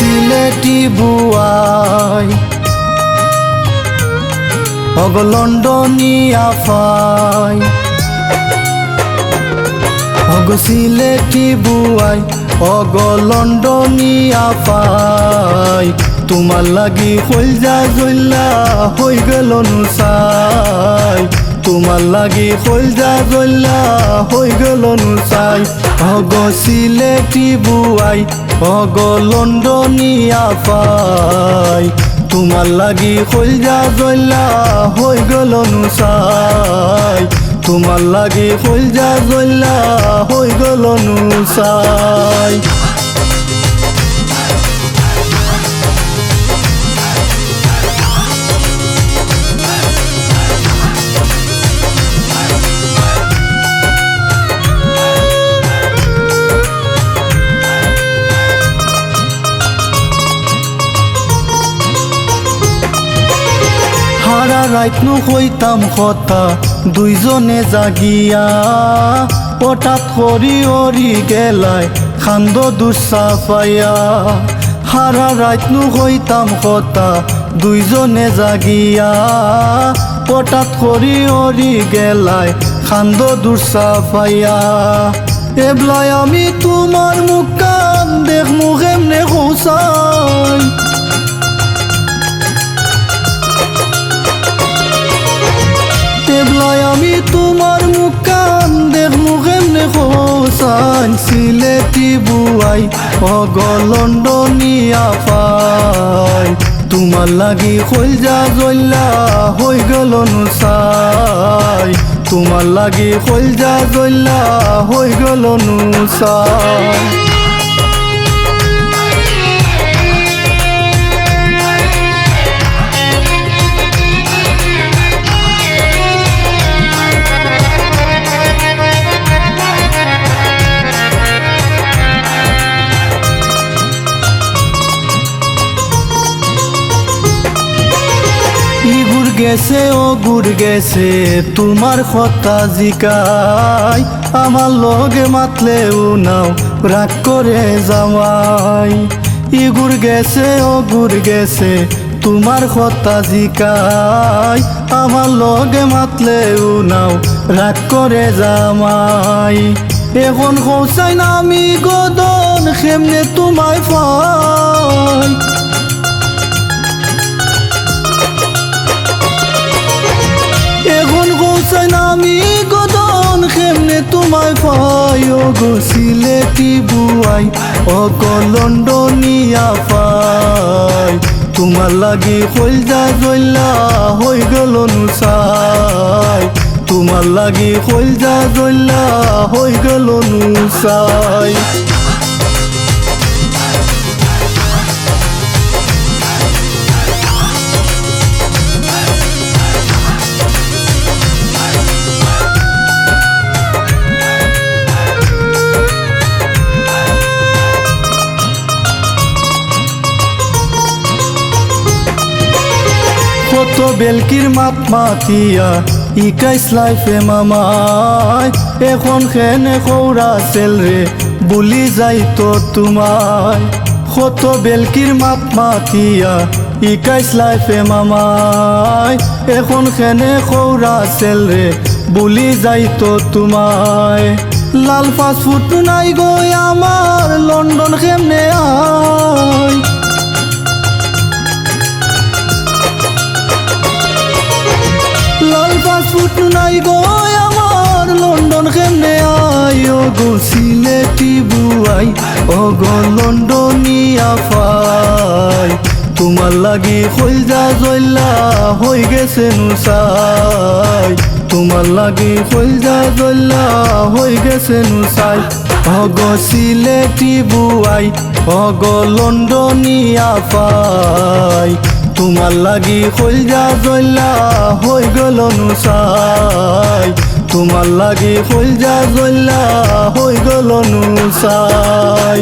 সিলেটি বুয়াই অগ লন্ডনী আফাই অগ সিলেটি বুয়াই অগ লন্ডনী আফাই তোমার লাগি কলজা জ্বলা হই গেল নুসাই তোমার লাগি কলজা জ্বলা হই গেল নুসাই অগ সিলেটি বুয়াই অগ লন্ডনী আফাই তোমার লাগি কলজা জ্বলা হই গেল নুসাই তোমার লাগি কলজা জ্বলা হই গেল নুসাই সারা রাত নু হইতাম কথা দুইজনে জাগিয়া হঠাৎ হরি হরি গেলাই খান্দ দুঃসাফাইয়া সারা রাত নু হইতাম কথা দুইজনে জাগিয়া হঠাৎ হরি হরি গেলাই খান্দ দুঃসাফাইয়া এবলাই আমি তোমার মুখ কান দেখ মুখেমনে হোসাই এবলাই আমি তোমার মুখ কান দেখ মুখেমনে হোসাই সিলেটি বুয়াই অগ লন্ডনী আফাই তোমার লাগি কলজা জ্বলা হই গেল নুসাই তোমার লাগি কলজা জ্বলা হই গেল নুসাই গেছে ও গুড় গেছে তোমার কথা জিকাই আমার লগে মাতলেও নাও রাগ করে যাওয়াই ইগুর গেছে ও গুড় গেছে তোমার কথা জিকাই আমার লগে মাতলেও নাও রাগ করে যাওয়াই এখন হোসাইন আমি গদন খেমনে তোমায় পাই এখন হোসাইন আমি গদন খেমনে তোমায় পাই গো সিলেটি বুয়াই অগ লন্ডনী আফাই তোমার লাগি কলজা জ্বলা হই গেল নুসাই তোমার লাগি কলজা জ্বলা হই গেল নুসাই কত বেলকির মাত মাতিয়া ইকাইস লাইফে মামাই এখন খেনে খৌরা সেল রে বুলি যাইতো তোমায় কত বেলকির মাত মাতিয়া ইকাইস লাইফে মামাই এখন খেনে খৌরা সেল রে বুলি যাইতো তোমায় লাল ফাস্টফুড নাই গই আমার লন্ডন খেমনে আই লাল ফাস্টফুড নাই গই আমার লন্ডন খেমনে আই গো সিলেটি বুয়াই অগ লন্ডনী আফাই তোমার লাগি কলজা জ্বলা হই গেছে নুসাই তোমার লাগি কলজা জ্বলা হই গেছে নুসাই অগ সিলেটি বুয়াই অগ লন্ডনী আফাই তোমার লাগি কলজা জ্বলা হই গেল নুসাই তোমার লাগি কলজা জ্বলা হই গেল নুসাই।